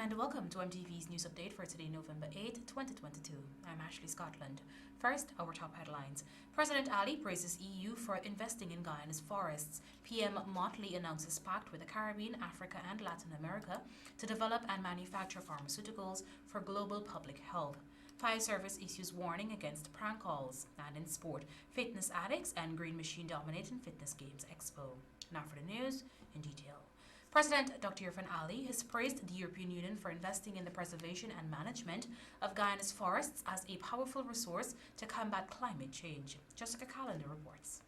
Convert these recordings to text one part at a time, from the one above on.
and welcome to MTV's news update for today, November 8, 2022. I'm Ashley Scotland. First, our top headlines. President Ali praises EU for investing in Guyana's forests. PM Motley announces pact with the Caribbean, Africa, and Latin America to develop and manufacture pharmaceuticals for global public health. Fire Service issues warning against prank calls. And in sport, fitness addicts and green machine dominating fitness games expo. Now for the news in detail. President Dr. Irfaan Ali has praised the European Union for investing in the preservation and management of Guyana's forests as a powerful resource to combat climate change. Jessica Callender reports.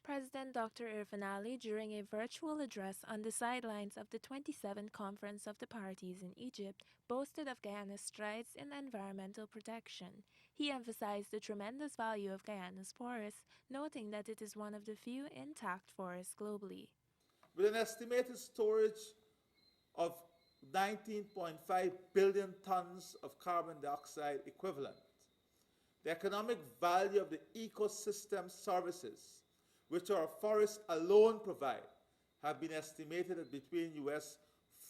President Dr. Irfaan Ali, during a virtual address on the sidelines of the 27th Conference of the Parties in Egypt, boasted of Guyana's strides in environmental protection. He emphasized the tremendous value of Guyana's forests, noting that it is one of the few intact forests globally. With an estimated storage of 19.5 billion tons of carbon dioxide equivalent, the economic value of the ecosystem services which our forests alone provide have been estimated at between US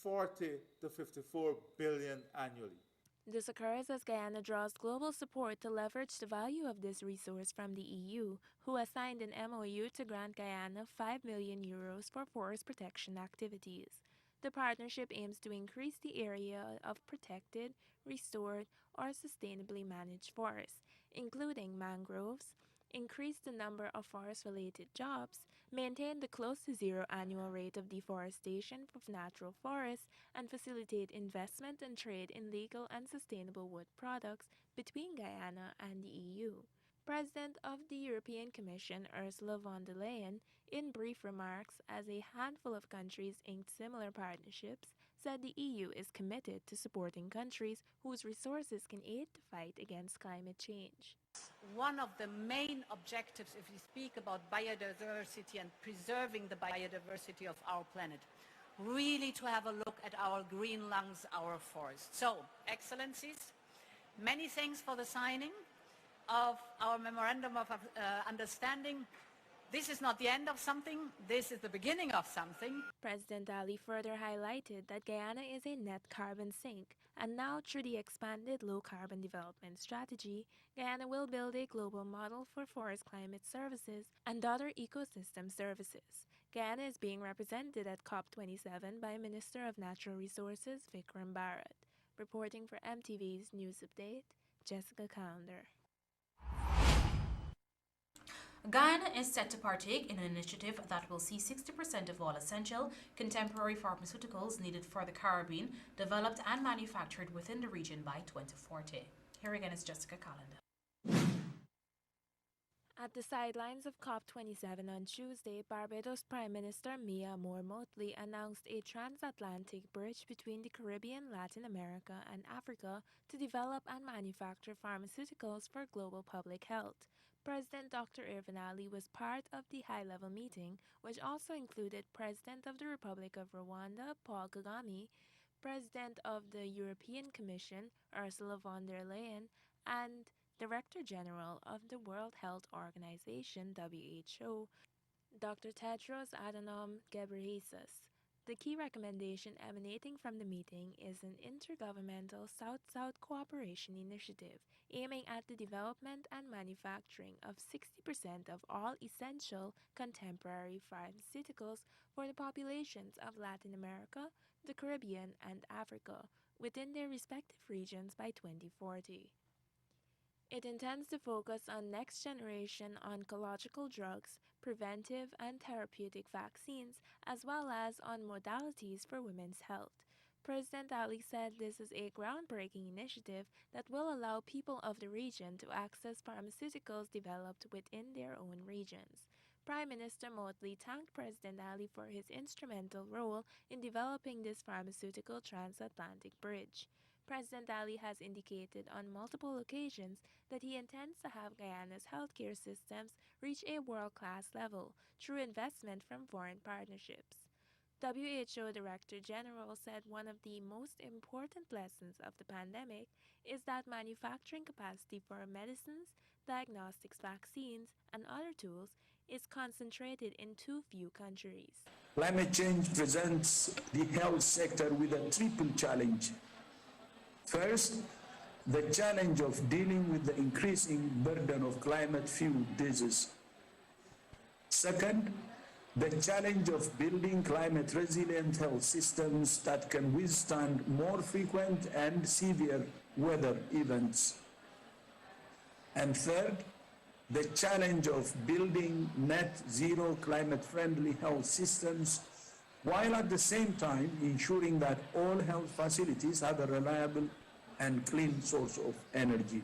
40 to 54 billion annually. This occurs as Guyana draws global support to leverage the value of this resource from the EU, who has signed an MOU to grant Guyana €5 million for forest protection activities. The partnership aims to increase the area of protected, restored, or sustainably managed forests, including mangroves, increase the number of forest-related jobs, maintain the close to zero annual rate of deforestation of natural forests, and facilitate investment and trade in legal and sustainable wood products between Guyana and the EU. President of the European Commission Ursula von der Leyen, in brief remarks as a handful of countries inked similar partnerships, said the EU is committed to supporting countries whose resources can aid the fight against climate change. One of the main objectives, if we speak about biodiversity and preserving the biodiversity of our planet, really to have a look at our green lungs, our forests. So, Excellencies, many thanks for the signing of our Memorandum of Understanding. This is not the end of something, this is the beginning of something. President Ali further highlighted that Guyana is a net carbon sink, and now through the expanded low-carbon development strategy, Guyana will build a global model for forest climate services and other ecosystem services. Guyana is being represented at COP27 by Minister of Natural Resources Vikram Bharat. Reporting for MTV's News Update, Jessica Callender. Guyana is set to partake in an initiative that will see 60% of all essential contemporary pharmaceuticals needed for the Caribbean developed and manufactured within the region by 2040. Here again is Jessica Callender. At the sidelines of COP27 on Tuesday, Barbados Prime Minister Mia Motley announced a transatlantic bridge between the Caribbean, Latin America, and Africa to develop and manufacture pharmaceuticals for global public health. President Dr. Irfaan Ali was part of the high-level meeting, which also included President of the Republic of Rwanda, Paul Kagame, President of the European Commission, Ursula von der Leyen, and Director General of the World Health Organization, WHO, Dr. Tedros Adhanom Ghebreyesus. The key recommendation emanating from the meeting is an intergovernmental South-South cooperation initiative aiming at the development and manufacturing of 60% of all essential contemporary pharmaceuticals for the populations of Latin America, the Caribbean, and Africa within their respective regions by 2040. It intends to focus on next-generation oncological drugs, preventive and therapeutic vaccines, as well as on modalities for women's health. President Ali said this is a groundbreaking initiative that will allow people of the region to access pharmaceuticals developed within their own regions. Prime Minister Motley thanked President Ali for his instrumental role in developing this pharmaceutical transatlantic bridge. President Ali has indicated on multiple occasions that he intends to have Guyana's healthcare systems reach a world-class level through investment from foreign partnerships. WHO Director General said one of the most important lessons of the pandemic is that manufacturing capacity for medicines, diagnostics, vaccines, and other tools is concentrated in too few countries. Climate change presents the health sector with a triple challenge. First, the challenge of dealing with the increasing burden of climate-fueled disease. Second, the challenge of building climate-resilient health systems that can withstand more frequent and severe weather events. And third, the challenge of building net zero climate-friendly health systems while at the same time ensuring that all health facilities have a reliable and clean source of energy.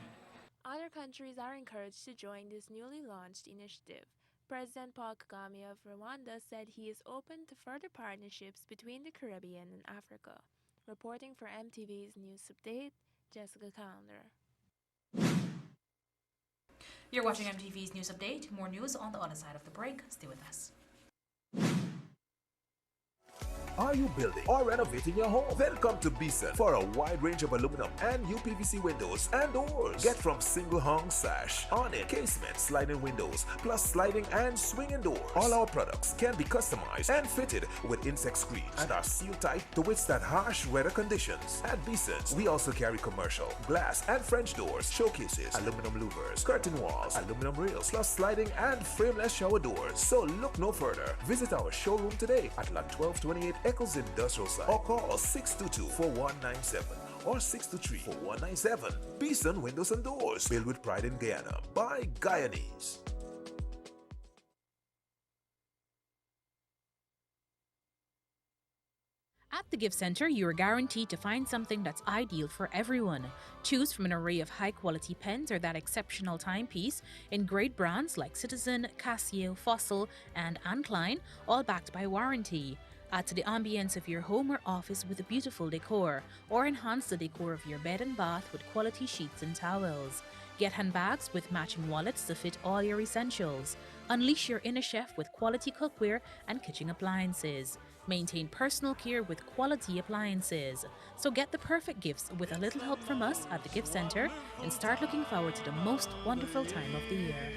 Other countries are encouraged to join this newly launched initiative. President Paul Kagame of Rwanda said he is open to further partnerships between the Caribbean and Africa. Reporting for MTV's News Update, Jessica Calendar. You're watching MTV's News Update. More news on the other side of the break. Stay with us. Are you building or renovating your home? Then come to Beeson for a wide range of aluminum and UPVC windows and doors. Get from single hung sash, awning, casement, sliding windows, plus sliding and swinging doors. All our products can be customized and fitted with insect screens and are sealed tight to withstand harsh weather conditions. At Beeson, we also carry commercial, glass and French doors, showcases, aluminum louvers, curtain walls, aluminum rails, plus sliding and frameless shower doors. So look no further. Visit our showroom today at Lot 1228 Eccles Industrial Site or call 622-4197 or 623-4197. Beeson Windows and Doors, built with pride in Guyana by Guyanese. At the Gift Centre, you are guaranteed to find something that's ideal for everyone. Choose from an array of high-quality pens or that exceptional timepiece in great brands like Citizen, Casio, Fossil and Anne Klein, all backed by warranty. Add to the ambience of your home or office with a beautiful decor, or enhance the decor of your bed and bath with quality sheets and towels. Get handbags with matching wallets to fit all your essentials. Unleash your inner chef with quality cookware and kitchen appliances. Maintain personal care with quality appliances. So get the perfect gifts with a little help from us at the Gift Centre and start looking forward to the most wonderful time of the year.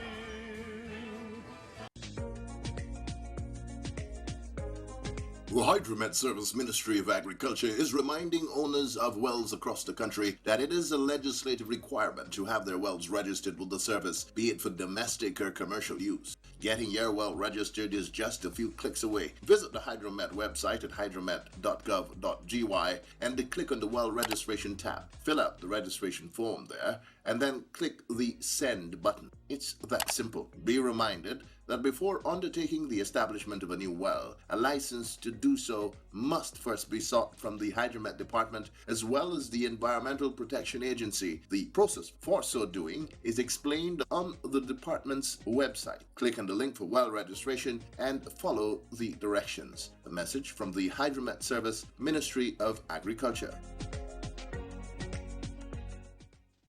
The Hydromet Service Ministry of Agriculture is reminding owners of wells across the country that it is a legislative requirement to have their wells registered with the service, be it for domestic or commercial use. Getting your well registered is just a few clicks away. Visit the Hydromet website at hydromet.gov.gy and click on the Well Registration tab. Fill out the registration form there and then click the Send button. It's that simple. Be reminded that before undertaking the establishment of a new well, a license to do so must first be sought from the Hydromet Department as well as the Environmental Protection Agency. The process for so doing is explained on the department's website. Click on the link for well registration and follow the directions. A message from the Hydromet Service, Ministry of Agriculture.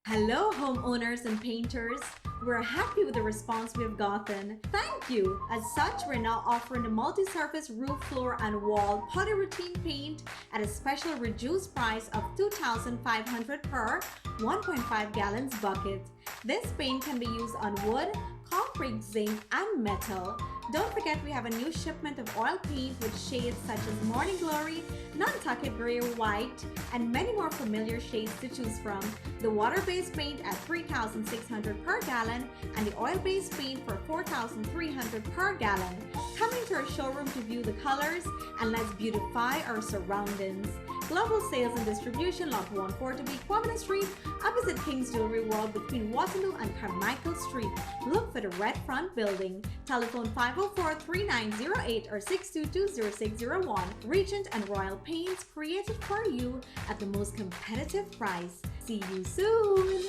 Hello, homeowners and painters. We're happy with the response we've gotten. Thank you. As such, we're now offering a multi-surface roof, floor, and wall polyurethane paint at a special reduced price of $2,500 per 1.5 gallons bucket. This paint can be used on wood, concrete, zinc, and metal. Don't forget we have a new shipment of oil paint with shades such as Morning Glory, Nantucket Grey White, and many more familiar shades to choose from. The water-based paint at $3,600 per gallon and the oil-based paint for $4,300 per gallon. Come into our showroom to view the colors and let's beautify our surroundings. Global sales and distribution, lot 140B, Kwamina Street, opposite King's Jewelry World between Waterloo and Carmichael Street. Look for the red front building. Telephone 504-3908 or 622-0601. Regent and Royal Paints, created for you at the most competitive price. See you soon!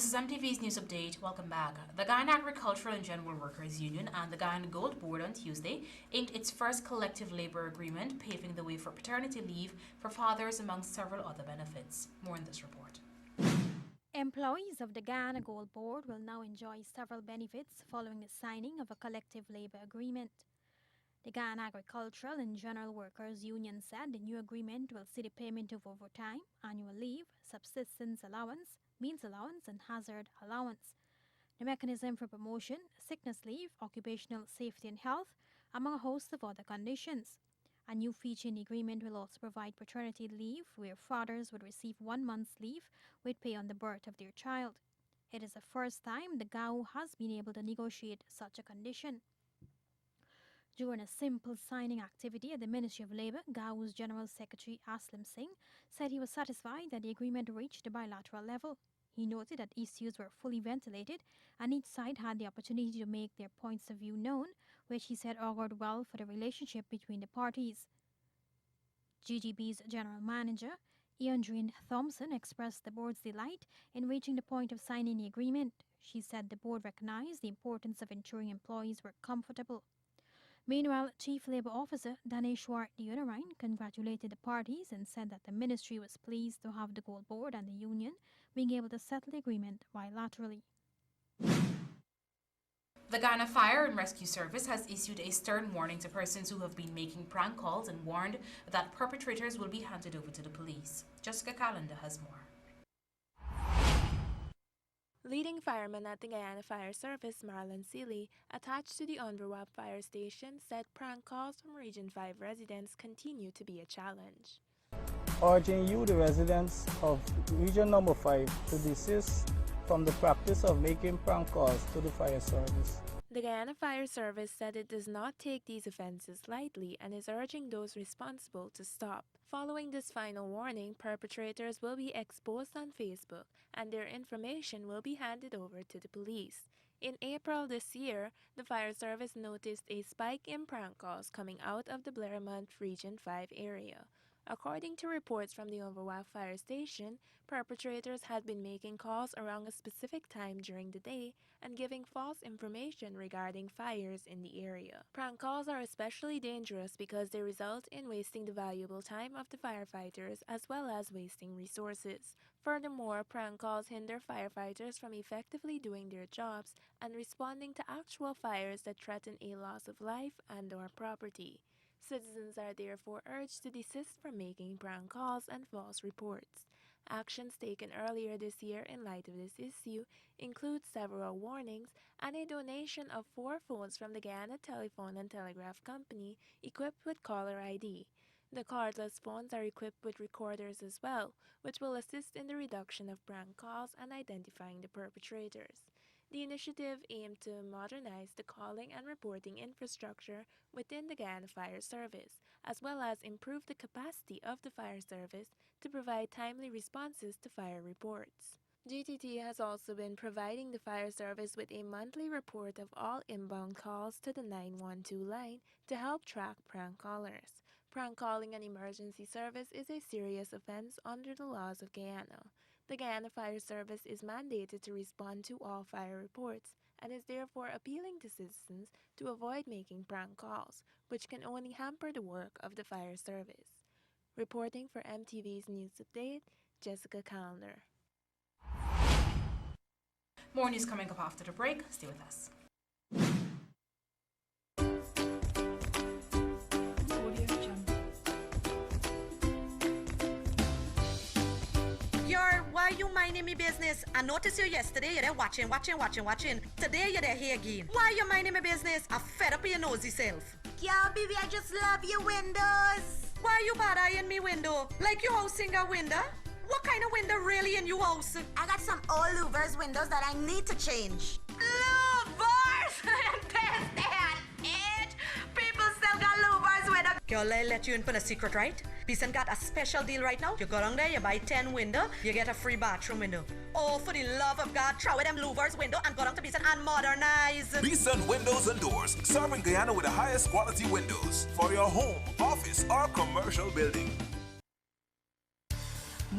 This is MTV's News Update. Welcome back. The Guyana Agricultural and General Workers Union and the Guyana Gold Board on Tuesday inked its first collective labor agreement, paving the way for paternity leave for fathers among several other benefits. More in this report. Employees of the Guyana Gold Board will now enjoy several benefits following the signing of a collective labor agreement. The Ghana Agricultural and General Workers Union said the new agreement will see the payment of overtime, annual leave, subsistence allowance, meals allowance, and hazard allowance. The mechanism for promotion, sickness leave, occupational safety and health, among a host of other conditions. A new feature in the agreement will also provide paternity leave, where fathers would receive 1 month's leave with pay on the birth of their child. It is the first time the GAU has been able to negotiate such a condition. During a simple signing activity at the Ministry of Labour, GAU's General Secretary Aslam Singh said he was satisfied that the agreement reached the bilateral level. He noted that issues were fully ventilated and each side had the opportunity to make their points of view known, which he said augured well for the relationship between the parties. GGB's General Manager, Eandrine Thompson, expressed the board's delight in reaching the point of signing the agreement. She said the board recognized the importance of ensuring employees were comfortable. Meanwhile, Chief Labour Officer Daneshwar Deonarine congratulated the parties and said that the ministry was pleased to have the Gold Board and the union being able to settle the agreement bilaterally. The Ghana Fire and Rescue Service has issued a stern warning to persons who have been making prank calls and warned that perpetrators will be handed over to the police. Jessica Calendar has more. Leading fireman at the Guyana Fire Service, Marlon Seeley, attached to the Underwap Fire Station, said prank calls from Region 5 residents continue to be a challenge. Urging you, the residents of Region Number 5, to desist from the practice of making prank calls to the fire service. The Guyana Fire Service said it does not take these offenses lightly and is urging those responsible to stop. Following this final warning, perpetrators will be exposed on Facebook and their information will be handed over to the police. In April this year, the fire service noticed a spike in prank calls coming out of the Blairmont Region 5 area. According to reports from the Overwap Fire Station, perpetrators had been making calls around a specific time during the day and giving false information regarding fires in the area. Prank calls are especially dangerous because they result in wasting the valuable time of the firefighters as well as wasting resources. Furthermore, prank calls hinder firefighters from effectively doing their jobs and responding to actual fires that threaten a loss of life and/or property. Citizens are therefore urged to desist from making prank calls and false reports. Actions taken earlier this year in light of this issue include several warnings and a donation of 4 phones from the Guyana Telephone and Telegraph Company equipped with caller ID. The cardless phones are equipped with recorders as well, which will assist in the reduction of prank calls and identifying the perpetrators. The initiative aimed to modernize the calling and reporting infrastructure within the Guyana Fire Service, as well as improve the capacity of the fire service to provide timely responses to fire reports. GTT has also been providing the fire service with a monthly report of all inbound calls to the 912 line to help track prank callers. Prank calling an emergency service is a serious offense under the laws of Guyana. The Guyana Fire Service is mandated to respond to all fire reports and is therefore appealing to citizens to avoid making prank calls, which can only hamper the work of the fire service. Reporting for MTV's News Update, Jessica Calendar. More news coming up after the break. Stay with us. Why you minding me business? I noticed you yesterday, you're there watching. Today you're there here again. Why you minding me business? I'm fed up with your nosy self. Girl, baby, I just love your windows. Why you bad eyeing me window? Like you house in a window? What kind of window really in your house? I got some old louvers windows that I need to change. Louvers? People still got louvers with a... Girl, I let you in for the secret, right? Beeson got a special deal right now. You go down there, you buy 10 window, you get a free bathroom window. Oh, for the love of God, throw away them louvers window and go down to Beeson and modernize. Beeson Windows and Doors, serving Guyana with the highest quality windows for your home, office, or commercial building.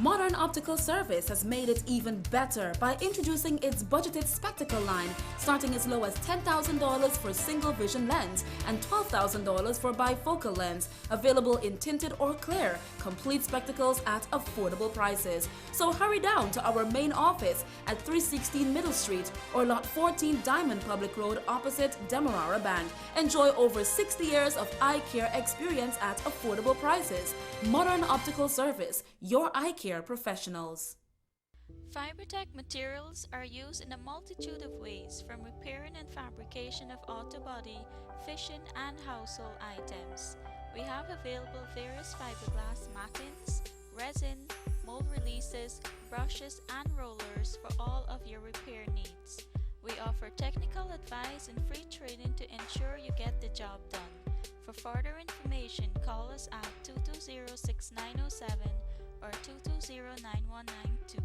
Modern Optical Service has made it even better by introducing its budgeted spectacle line, starting as low as $10,000 for single vision lens and $12,000 for bifocal lens, available in tinted or clear, complete spectacles at affordable prices. So hurry down to our main office at 316 Middle Street or Lot 14 Diamond Public Road opposite Demerara Bank. Enjoy over 60 years of eye care experience at affordable prices. Modern Optical Service, your eye care professionals. Fibertech materials are used in a multitude of ways, from repairing and fabrication of auto body, fishing and household items. We have available various fiberglass mattings, resin, mold releases, brushes and rollers for all of your repair needs. We offer technical advice and free training to ensure you get the job done. For further information, call us at 220-6907 or 220-9192.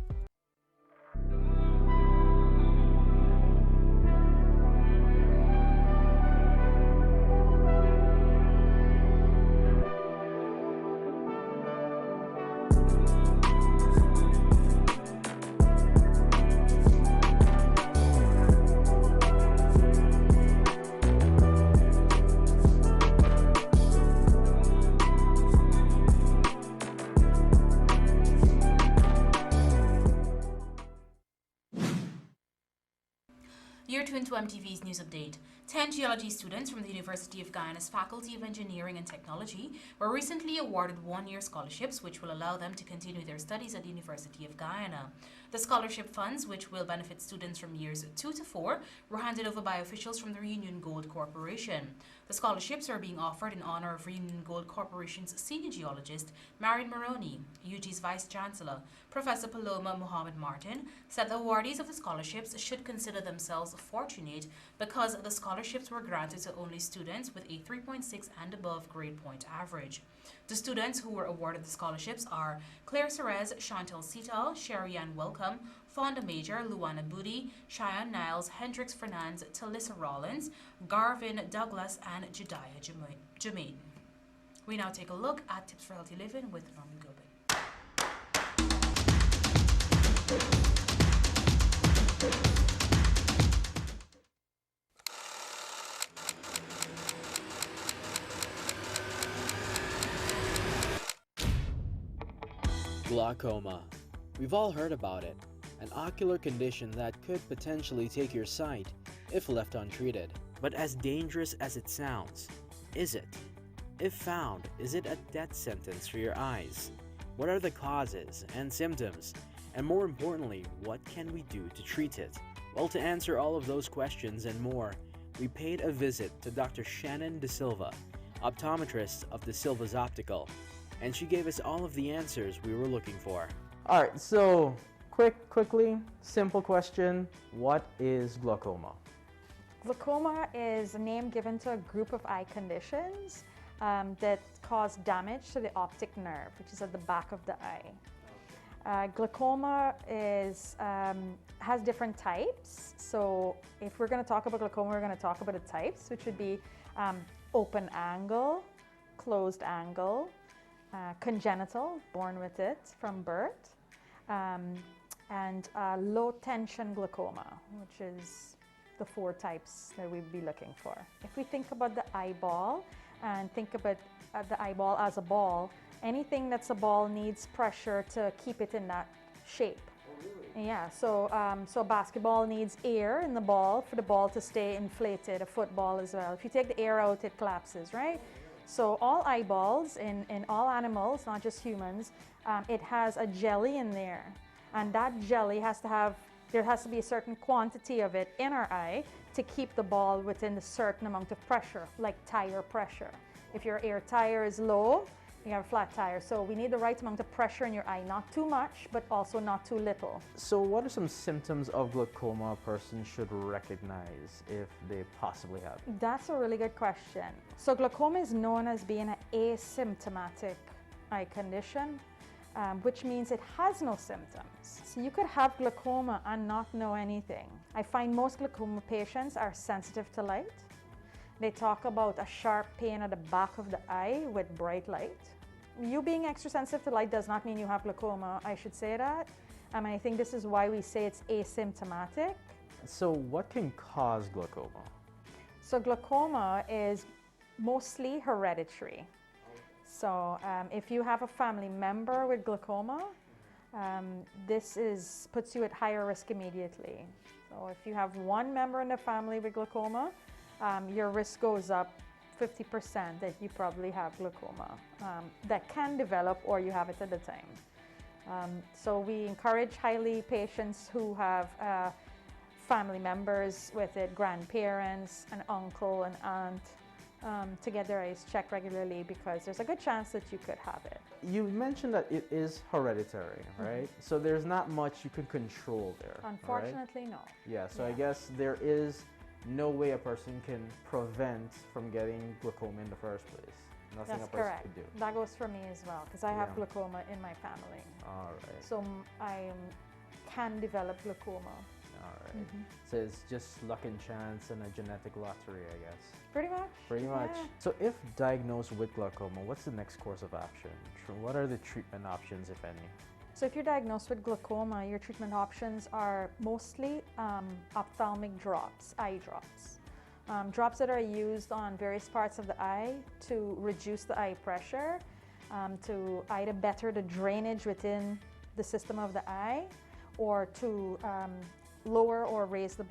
You're tuned to MTV's News Update. 10 geology students from the University of Guyana's Faculty of Engineering and Technology were recently awarded one-year scholarships which will allow them to continue their studies at the University of Guyana. The scholarship funds, which will benefit students from years 2 to 4, were handed over by officials from the Reunion Gold Corporation. The scholarships are being offered in honor of Reunion Gold Corporation's senior geologist, Marion Maroney. UG's Vice Chancellor, Professor Paloma Muhammad Martin, said the awardees of the scholarships should consider themselves fortunate because the scholarships were granted to only students with a 3.6 and above grade point average. The students who were awarded the scholarships are Claire Serez, Chantal Sital, Sherry-Ann Welcome, Fonda Major, Luana Booty, Cheyenne Niles, Hendrix Fernandez, Talissa Rollins, Garvin Douglas, and Jediah Jermaine. We now take a look at Tips for Healthy Living with Norman Gobin. Glaucoma. We've all heard about it. An ocular condition that could potentially take your sight if left untreated. But as dangerous as it sounds, is it? If found, is it a death sentence for your eyes? What are the causes and symptoms? And more importantly, what can we do to treat it? Well, to answer all of those questions and more, we paid a visit to Dr. Shannon De Silva, optometrist of De Silva's Optical, and she gave us all of the answers we were looking for. All right, so quickly, simple question. What is glaucoma? Glaucoma is a name given to a group of eye conditions that cause damage to the optic nerve, which is at the back of the eye. Glaucoma has different types. So if we're going to talk about glaucoma, we're going to talk about the types, which would be open angle, closed angle, congenital, born with it from birth, and low tension glaucoma, which is the 4 types that we'd be looking for. If we think about the eyeball and think about the eyeball as a ball, anything that's a ball needs pressure to keep it in that shape. Oh, really? Yeah, so basketball needs air in the ball for the ball to stay inflated, a football as well. If you take the air out, it collapses, right? So all eyeballs in all animals, not just humans, it has a jelly in there. And that jelly there has to be a certain quantity of it in our eye to keep the ball within a certain amount of pressure, like tire pressure. If your air tire is low, you have a flat tire. So we need the right amount of pressure in your eye, not too much, but also not too little. So what are some symptoms of glaucoma a person should recognize if they possibly have? That's a really good question. So glaucoma is known as being an asymptomatic eye condition, which means it has no symptoms. So you could have glaucoma and not know anything. I find most glaucoma patients are sensitive to light. They talk about a sharp pain at the back of the eye with bright light. you being extra sensitive to light does not mean you have glaucoma. I should say that. And I think this is why we say it's asymptomatic. So what can cause glaucoma? So glaucoma is mostly hereditary. So if you have a family member with glaucoma, this puts you at higher risk immediately. So if you have one member in the family with glaucoma, your risk goes up 50% that you probably have glaucoma that can develop or you have it at the time. So we encourage highly patients who have family members with it, grandparents, an uncle, an aunt, to get their eyes checked regularly because there's a good chance that you could have it. You mentioned that it is hereditary, right? So there's not much you could control there. Unfortunately, right? no. Yeah, so I guess there is no way a person can prevent from getting glaucoma in the first place. Nothing That's a person correct. could do. That goes for me as well because I have glaucoma in my family. All right. So I can develop glaucoma. All right. So it's just luck and chance and a genetic lottery, I guess. Pretty much. Pretty much. Yeah. So if diagnosed with glaucoma, what's the next course of action? What are the treatment options, if any? So if you're diagnosed with glaucoma, your treatment options are mostly ophthalmic drops, eye drops. Drops that are used on various parts of the eye to reduce the eye pressure, to either better the drainage within the system of the eye, or to lower or raise the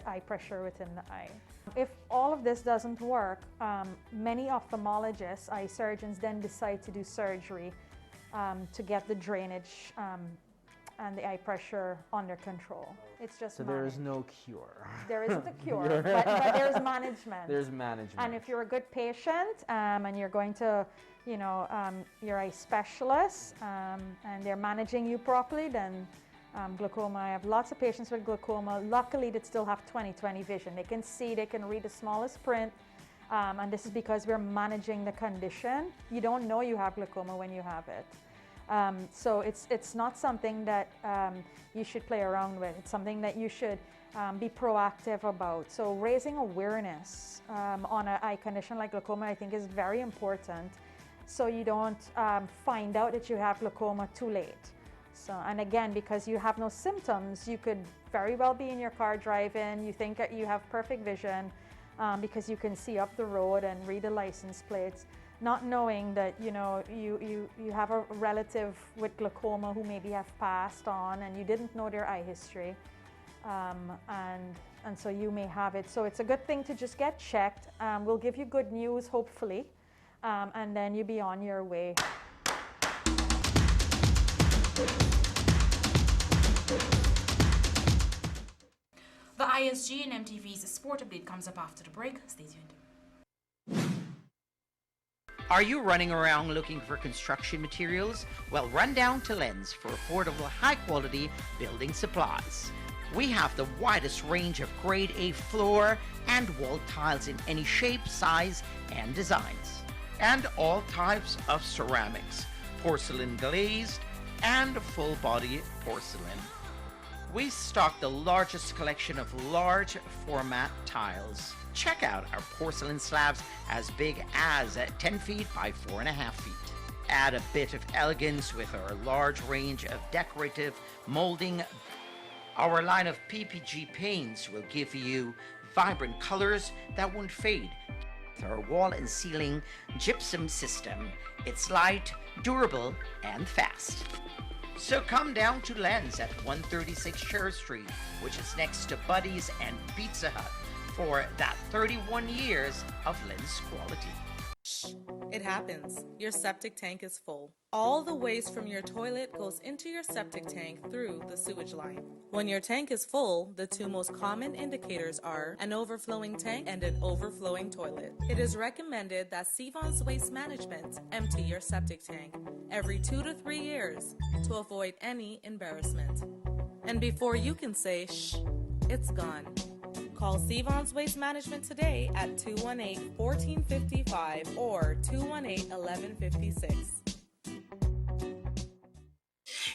eye pressure within the eye. If all of this doesn't work, many ophthalmologists, eye surgeons, then decide to do surgery to get the drainage and the eye pressure under control. It's just so there is no cure. There isn't a cure, but there's management. There's management. And if you're a good patient and you're going to, your eye specialist and they're managing you properly, then glaucoma, I have lots of patients with glaucoma. Luckily, they still have 20/20 vision. They can see, they can read the smallest print. And this is because we're managing the condition. You don't know you have glaucoma when you have it. So it's not something that you should play around with. It's something that you should be proactive about. So raising awareness on an eye condition like glaucoma, I think, is very important. So you don't find out that you have glaucoma too late. So, and again, because you have no symptoms, you could very well be in your car driving. You think that you have perfect vision because you can see up the road and read the license plates, not knowing that you have a relative with glaucoma who maybe have passed on and you didn't know their eye history, and so you may have it. So it's a good thing to just get checked. We'll give you good news, hopefully, and then you'll be on your way. The ISG and MTV's Sport Update comes up after the break. Stay tuned. Are you running around looking for construction materials? Well, run down to Lens for affordable, high-quality building supplies. We have the widest range of grade A floor and wall tiles in any shape, size, and designs. And all types of ceramics, porcelain glazed, and full-body porcelain. We stock the largest collection of large format tiles. Check out our porcelain slabs as big as 10 feet by 4.5 feet. Add a bit of elegance with our large range of decorative molding. Our line of PPG paints will give you vibrant colors that won't fade. With our wall and ceiling gypsum system, it's light, durable, and fast. So come down to Lens at 136 Cherry Street, which is next to Buddy's and Pizza Hut, for that 31 years of Lens quality. It happens. Your septic tank is full. All the waste from your toilet goes into your septic tank through the sewage line. When your tank is full, the two most common indicators are an overflowing tank and an overflowing toilet. It is recommended that Sevon's Waste Management empty your septic tank every 2 to 3 years to avoid any embarrassment. And before you can say, shh, it's gone. Call Sevon's Waste Management today at 218-1455 or 218-1156.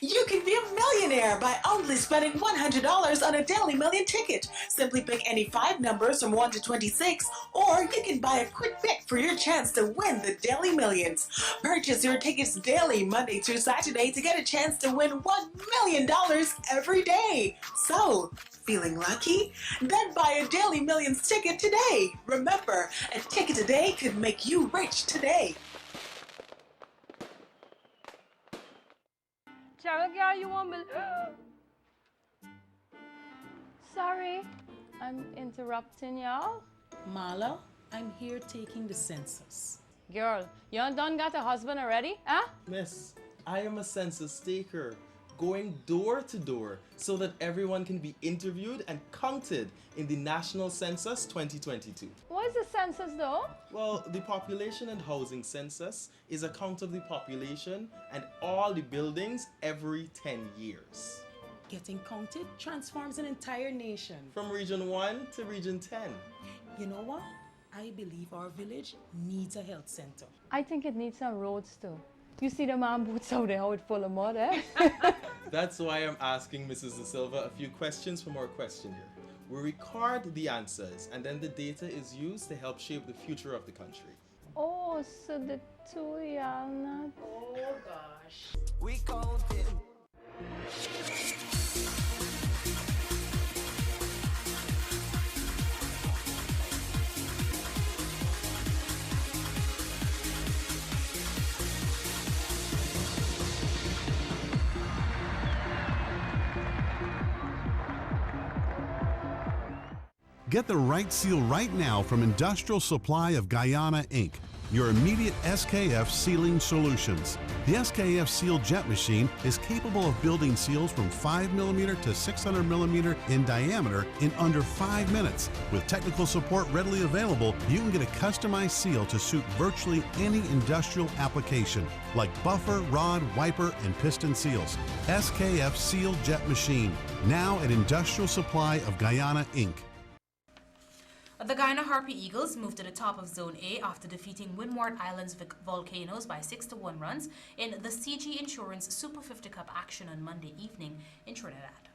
You can be a millionaire by only spending $100 on a Daily Million ticket. Simply pick any 5 numbers from 1 to 26, or you can buy a quick pick for your chance to win the Daily Millions. Purchase your tickets daily, Monday through Saturday, to get a chance to win $1 million every day. So, feeling lucky? Then buy a Daily Millions ticket today. Remember, a ticket today could make you rich today. Cheryl, girl, you want me? Sorry, I'm interrupting y'all. Marla, I'm here taking the census. Girl, you done got a husband already, huh? Miss, I am a census taker, going door to door so that everyone can be interviewed and counted in the National Census 2022. What is the census though? Well, the Population and Housing Census is a count of the population and all the buildings every 10 years. Getting counted transforms an entire nation. From Region 1 to Region 10. You know what? I believe our village needs a health center. I think it needs some roads too. You see the man boots out there, how it's full of mud, eh? That's why I'm asking Mrs. De Silva a few questions from our questionnaire. We record the answers, and then the data is used to help shape the future of the country. Oh, so the two y'all not... Oh gosh. We counted. Get the right seal right now from Industrial Supply of Guyana, Inc., your immediate SKF sealing solutions. The SKF Seal Jet Machine is capable of building seals from 5mm to 600mm in diameter in under 5 minutes. With technical support readily available, you can get a customized seal to suit virtually any industrial application, like buffer, rod, wiper, and piston seals. SKF Seal Jet Machine, now at Industrial Supply of Guyana, Inc. The Guyana Harpy Eagles moved to the top of Zone A after defeating Windward Islands Volcanoes by 6-1 runs in the CG Insurance Super 50 Cup action on Monday evening in Trinidad.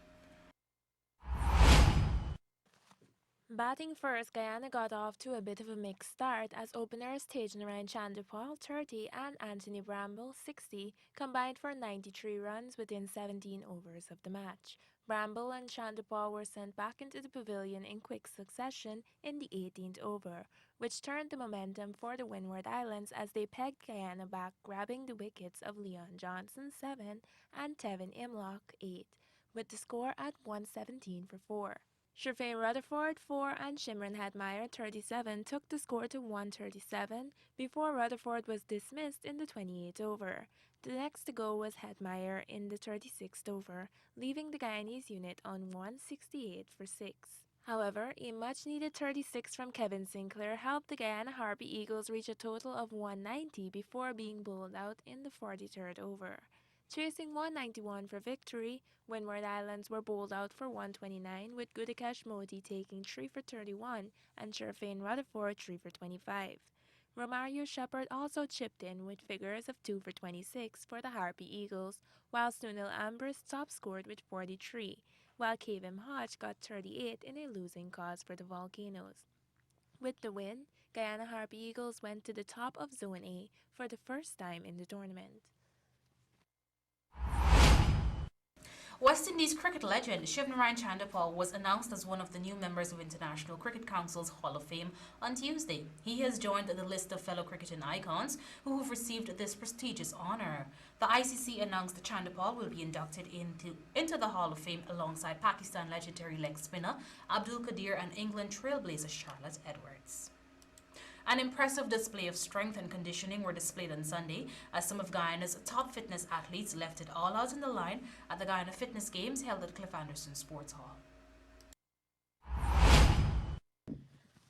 Batting first, Guyana got off to a bit of a mixed start as openers Tajanarayan Chandapal 30 and Anthony Bramble 60 combined for 93 runs within 17 overs of the match. Bramble and Chandapal were sent back into the pavilion in quick succession in the 18th over, which turned the momentum for the Windward Islands as they pegged Guyana back, grabbing the wickets of Leon Johnson 7 and Tevin Imlock 8, with the score at 117 for 4. Sherfain Rutherford 4 and Shimron Hadmeyer 37 took the score to 137 before Rutherford was dismissed in the 28th over. The next to go was Hadmeyer in the 36th over, leaving the Guyanese unit on 168 for 6. However, a much-needed 36 from Kevin Sinclair helped the Guyana Harpy Eagles reach a total of 190 before being bowled out in the 43rd over. Chasing 191 for victory, Windward Islands were bowled out for 129, with Gudikesh Modi taking 3 for 31 and Sherfain Rutherford 3 for 25. Romario Shepard also chipped in with figures of 2 for 26 for the Harpy Eagles, while Sunil Ambrose top-scored with 43, while Kevin Hodge got 38 in a losing cause for the Volcanoes. With the win, Guyana Harpy Eagles went to the top of Zone A for the first time in the tournament. West Indies cricket legend Shivnarine Chandapal was announced as one of the new members of International Cricket Council's Hall of Fame on Tuesday. He has joined the list of fellow cricketing icons who have received this prestigious honour. The ICC announced that Chandapal will be inducted into the Hall of Fame alongside Pakistan legendary leg spinner Abdul Qadir and England trailblazer Charlotte Edwards. An impressive display of strength and conditioning were displayed on Sunday as some of Guyana's top fitness athletes left it all out in the line at the Guyana Fitness Games held at Cliff Anderson Sports Hall.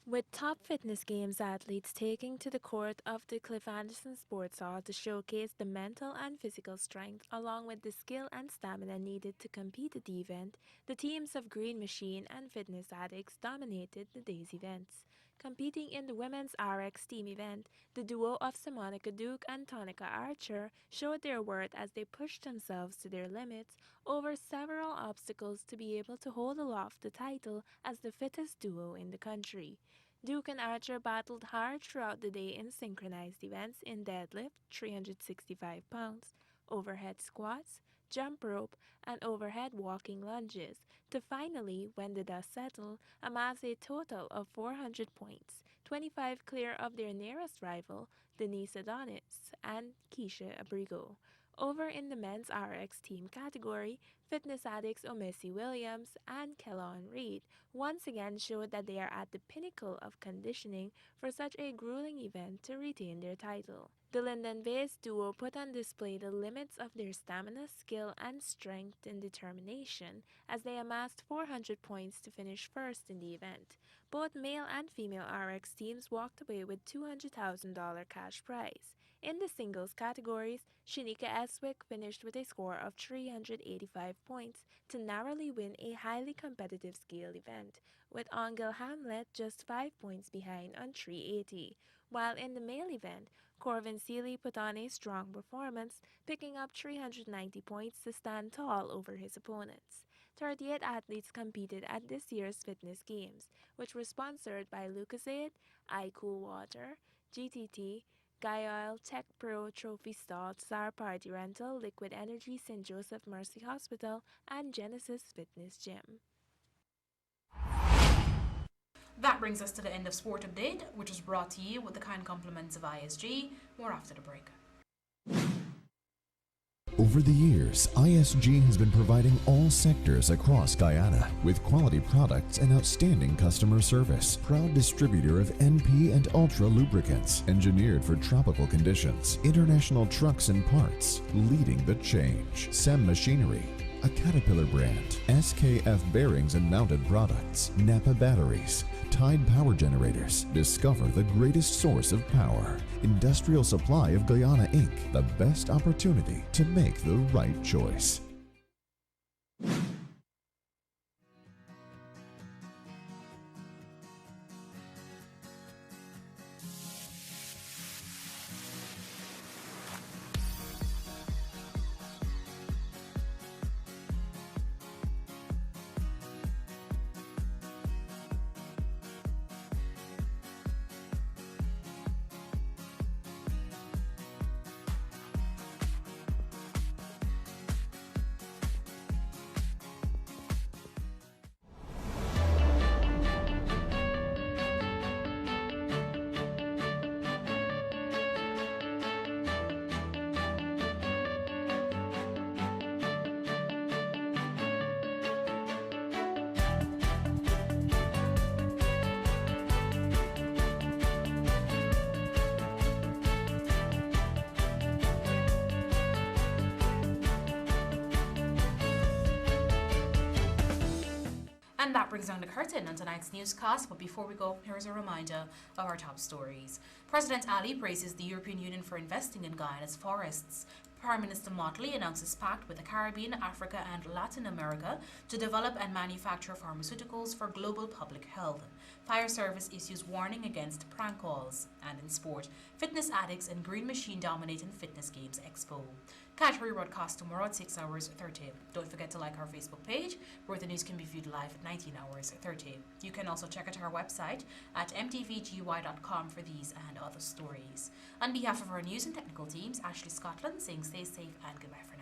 With top fitness games athletes taking to the court of the Cliff Anderson Sports Hall to showcase the mental and physical strength along with the skill and stamina needed to compete at the event, the teams of Green Machine and Fitness Addicts dominated the day's events. Competing in the women's RX team event, the duo of Simonica Duke and Tonica Archer showed their worth as they pushed themselves to their limits over several obstacles to be able to hold aloft the title as the fittest duo in the country. Duke and Archer battled hard throughout the day in synchronized events in deadlift, 365 pounds, overhead squats, jump rope, and overhead walking lunges, to finally, when the dust settled, amass a total of 400 points, 25 clear of their nearest rival, Denise Adonis and Keisha Abrigo. Over in the men's RX team category, fitness addicts Omesi Williams and Kellon Reed once again showed that they are at the pinnacle of conditioning for such a grueling event to retain their title. The Linden-based duo put on display the limits of their stamina, skill, and strength and determination as they amassed 400 points to finish first in the event. Both male and female RX teams walked away with $200,000 cash prize. In the singles categories, Shanika Eswick finished with a score of 385 points to narrowly win a highly competitive scale event, with Angel Hamlet just 5 points behind on 380. While in the male event, Corvin Seeley put on a strong performance, picking up 390 points to stand tall over his opponents. 38 athletes competed at this year's Fitness Games, which were sponsored by Lucozade, iCool Water, GTT, Gaia Oil, Tech Pro, Trophy Stall, Star Party Rental, Liquid Energy, St. Joseph Mercy Hospital, and Genesis Fitness Gym. That brings us to the end of Sport Update, which is brought to you with the kind compliments of ISG. More after the break. Over the years, ISG has been providing all sectors across Guyana with quality products and outstanding customer service. Proud distributor of NP and Ultra lubricants, engineered for tropical conditions. International trucks and parts, leading the change. SEM Machinery, a Caterpillar brand. SKF bearings and mounted products. Napa batteries. Tide power generators. Discover the greatest source of power. Industrial Supply of Guyana Inc. The best opportunity to make the right choice. And that brings down the curtain on tonight's newscast. But before we go, here's a reminder of our top stories. President Ali praises the European Union for investing in Guyana's forests. Prime Minister Motley announces pact with the Caribbean, Africa and Latin America to develop and manufacture pharmaceuticals for global public health. Fire Service issues warning against prank calls. And in sport, fitness addicts and Green Machine dominating Fitness Games Expo. Catch rebroadcast tomorrow at 6 hours 30. Don't forget to like our Facebook page, where the news can be viewed live at 19 hours 30. You can also check out our website at mtvgy.com for these and other stories. On behalf of our news and technical teams, Ashley Scotland saying stay safe and goodbye for now.